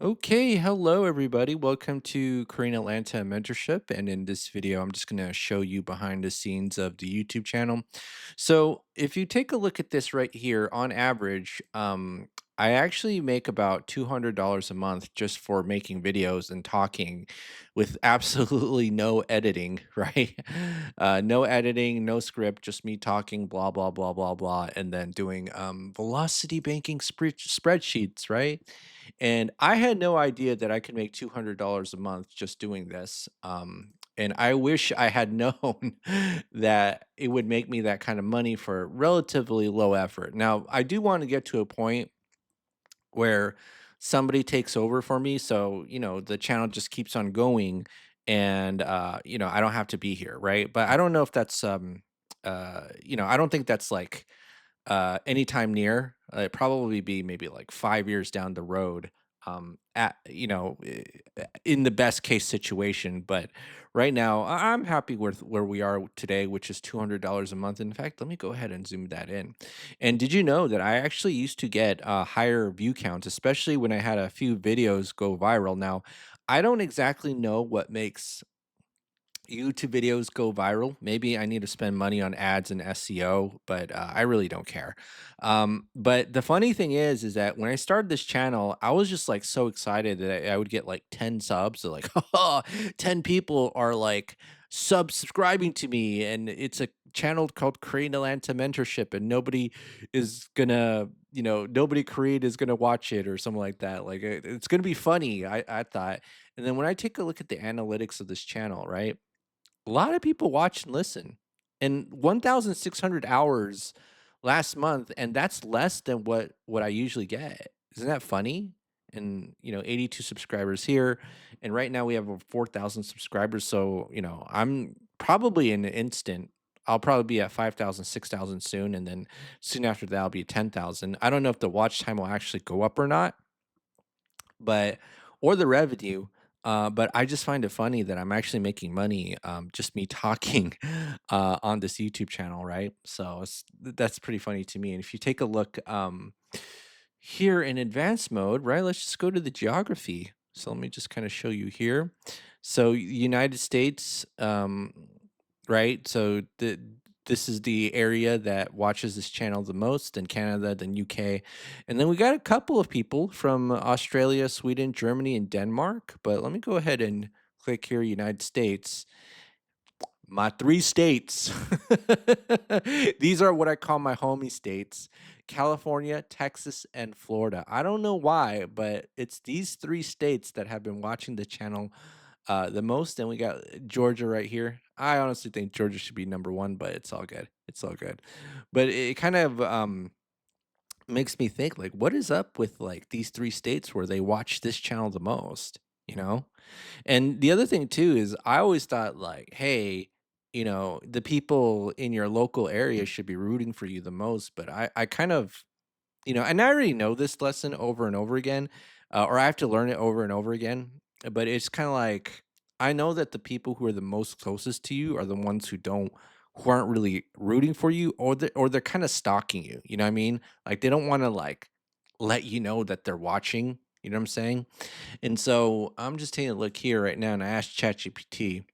Okay, hello everybody. Welcome to Korean Atlanta Mentorship. And in this video, I'm just going to show you behind the scenes of the YouTube channel. So, if you take a look at this right here, on average, I actually make about $200 a month just for making videos and talking with absolutely no editing, right? No editing, no script, just me talking, blah, blah, blah, blah, blah, and then doing velocity banking spreadsheets, right? And I had no idea that I could make $200 a month just doing this. And I wish I had known that it would make me that kind of money for relatively low effort. Now, I do want to get to a point where somebody takes over for me. So, the channel just keeps on going and, I don't have to be here. Right. But I don't know if that's, I don't think that's like, anytime near. It'd probably be maybe like 5 years down the road, in the best case situation, but right now, I'm happy with where we are today, which is $200 a month. In fact, let me go ahead and zoom that in. And did you know that I actually used to get, higher view counts, especially when I had a few videos go viral? Now, I don't exactly know what makes YouTube videos go viral. Maybe I need to spend money on ads and SEO, but I really don't care. But the funny thing is that when I started this channel, I was just like so excited that I would get like 10 subs. So like, 10 people are like subscribing to me, and it's a channel called Korean Atlanta Mentorship, and nobody is gonna, nobody Korean is gonna watch it or something like that. Like it's gonna be funny. I thought. And then when I take a look at the analytics of this channel, right? A lot of people watch and listen, and 1,600 hours last month, and that's less than what I usually get. Isn't that funny? And, 82 subscribers here, and right now we have over 4,000 subscribers, so, I'm probably in an instant I'll probably be at 5,000, 6,000 soon, and then soon after that, I'll be at 10,000. I don't know if the watch time will actually go up or not, but or the revenue. But I just find it funny that I'm actually making money, just me talking on this YouTube channel, right? So that's pretty funny to me. And if you take a look here in advanced mode, right? Let's just go to the geography. So let me just kind of show you here. So United States, right? So this is the area that watches this channel the most, then Canada, then UK. And then we got a couple of people from Australia, Sweden, Germany, and Denmark. But let me go ahead and click here, United States. My 3 states. These are what I call my homie states: California, Texas, and Florida. I don't know why, but it's these 3 states that have been watching the channel, the most. And we got Georgia right here. I honestly think Georgia should be number 1, but it's all good. It's all good. But it kind of, makes me think, like, what is up with, like, these 3 states where they watch this channel the most, you know? And the other thing too is I always thought like, hey, the people in your local area should be rooting for you the most. But I kind of, and I already know this lesson over and over again, or I have to learn it over and over again. But it's kind of like I know that the people who are the most closest to you are the ones who aren't really rooting for you, or they're kind of stalking you. You know what I mean? Like they don't want to like let you know that they're watching. You know what I'm saying? And so I'm just taking a look here right now, and I asked ChatGPT,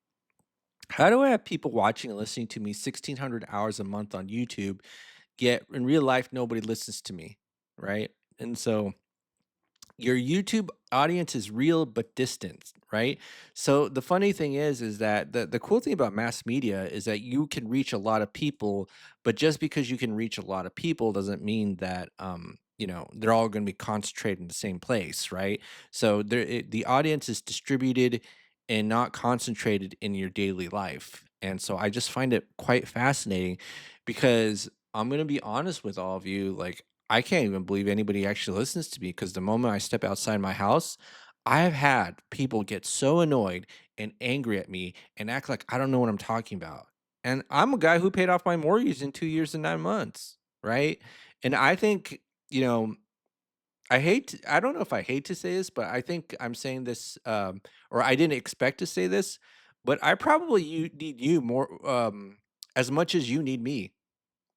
how do I have people watching and listening to me 1,600 hours a month on YouTube, yet in real life, nobody listens to me? Right. And so your YouTube audience is real but distant, right? So the funny thing is that the cool thing about mass media is that you can reach a lot of people, but just because you can reach a lot of people doesn't mean that they're all going to be concentrated in the same place, right? So the audience is distributed and not concentrated in your daily life. And so I just find it quite fascinating because I'm going to be honest with all of you, like I can't even believe anybody actually listens to me because the moment I step outside my house, I've had people get so annoyed and angry at me and act like I don't know what I'm talking about. And I'm a guy who paid off my mortgage in 2 years and 9 months, right? And I think, you know, I don't know if I hate to say this, but I think I'm saying this, or I didn't expect to say this, but I probably need you more, as much as you need me,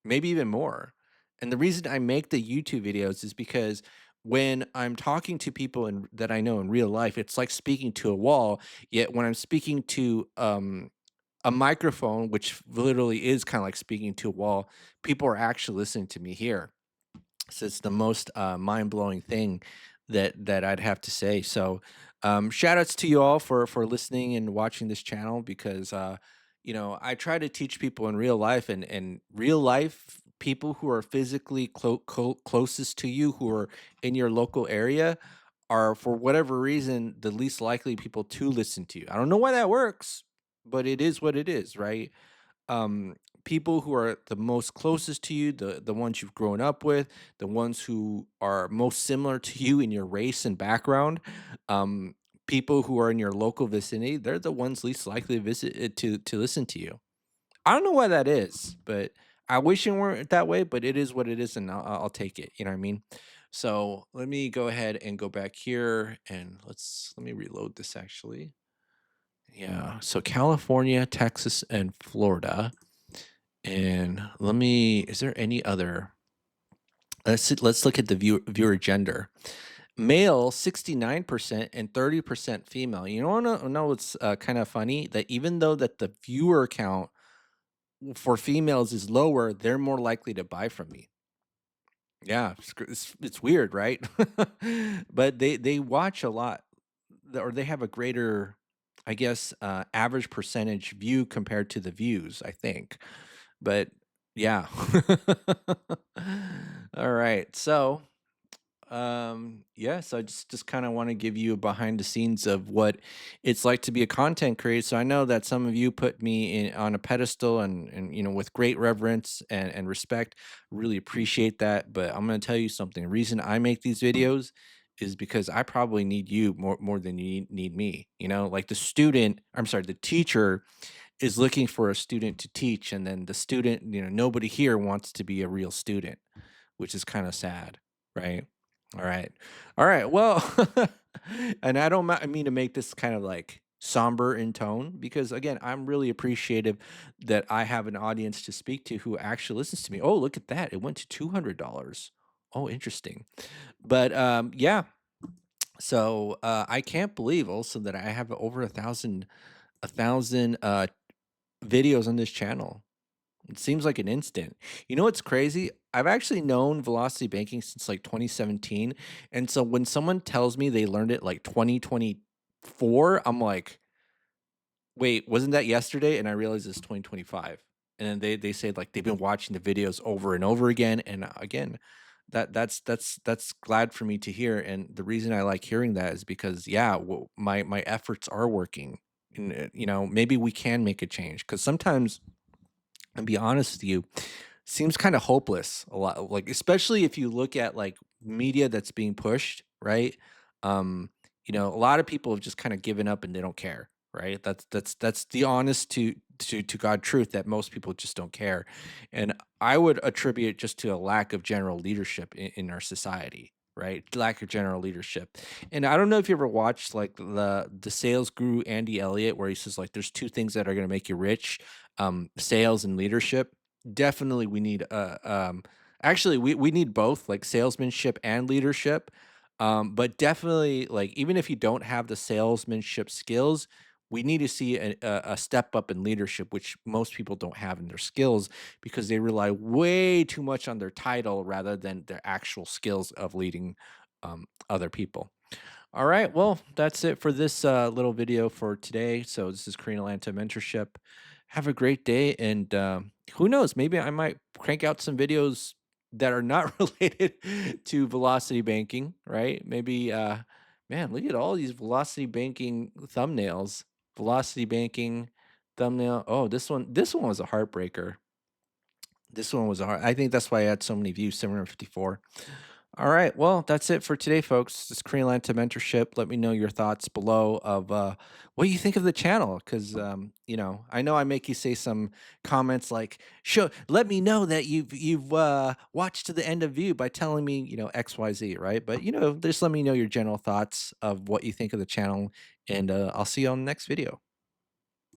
maybe even more. And the reason I make the YouTube videos is because when I'm talking to people that I know in real life, it's like speaking to a wall. Yet when I'm speaking to a microphone, which literally is kind of like speaking to a wall, people are actually listening to me here. So it's the most mind blowing thing that I'd have to say. So shout outs to you all for listening and watching this channel because I try to teach people in real life and real life people who are physically closest to you, who are in your local area, are for whatever reason the least likely people to listen to you. I don't know why that works, but it is what it is, right? um People who are the most closest to you, the ones you've grown up with, the ones who are most similar to you in your race and background, um people who are in your local vicinity, they're the ones least likely to to listen to you. I don't know why that is, but I wish it weren't that way, but it is what it is, and I'll take it, you know what I mean? So let me go ahead and go back here, and let me reload this actually. Yeah, so California, Texas, and Florida. And let me is there any other let's look at the viewer gender. Male 69% and 30% female. You know what's kind of funny? That even though that the viewer count for females is lower, they're more likely to buy from me. Yeah, it's weird, right? But they watch a lot, or they have a greater, I guess, average percentage view compared to the views, I think. But yeah. All right. So, yes, I just kind of want to give you a behind the scenes of what it's like to be a content creator. So I know that some of you put me on a pedestal and with great reverence and respect. Really appreciate that. But I'm going to tell you something. The reason I make these videos is because I probably need you more than you need me. Like the teacher is looking for a student to teach, and then the student, nobody here wants to be a real student, which is kind of sad, right? All right. All right. Well, and I mean to make this kind of like somber in tone because again, I'm really appreciative that I have an audience to speak to who actually listens to me. Oh, look at that. It went to $200. Oh, interesting. But yeah, so I can't believe also that I have over a thousand videos on this channel. It seems like an instant. You know what's crazy? I've actually known Velocity Banking since like 2017. And so when someone tells me they learned it like 2024, I'm like, wait, wasn't that yesterday? And I realize it's 2025. And then they say like they've been watching the videos over and over again. And again, that's glad for me to hear. And the reason I like hearing that is because yeah, my efforts are working. And maybe we can make a change because sometimes, and be honest with you, seems kind of hopeless a lot, like especially if you look at like media that's being pushed, right? um a lot of people have just kind of given up and they don't care, right? That's the honest to God truth, that most people just don't care. And I would attribute it just to a lack of general leadership in our society, right? Lack of general leadership. And I don't know if you ever watched like the sales guru Andy Elliott, where he says like there's two things that are going to make you rich: sales and leadership. Definitely we need actually we need both, like salesmanship and leadership. But definitely, like, even if you don't have the salesmanship skills, we need to see a step up in leadership, which most people don't have in their skills because they rely way too much on their title rather than their actual skills of leading other people. All right. Well, that's it for this little video for today. So this is Korean Atlanta Mentorship. Have a great day, and who knows? Maybe I might crank out some videos that are not related to velocity banking. Right? Maybe. Man, look at all these velocity banking thumbnails. Velocity banking thumbnail. Oh, This one was a heartbreaker. This one was a heart. I think that's why I had so many views. 754. All right. Well, that's it for today, folks. This is Korean Lanta Mentorship. Let me know your thoughts below of what you think of the channel. Because, I know I make you say some comments like, "Show, let me know that you've watched to the end of view by telling me, XYZ," right? But, just let me know your general thoughts of what you think of the channel. And I'll see you on the next video.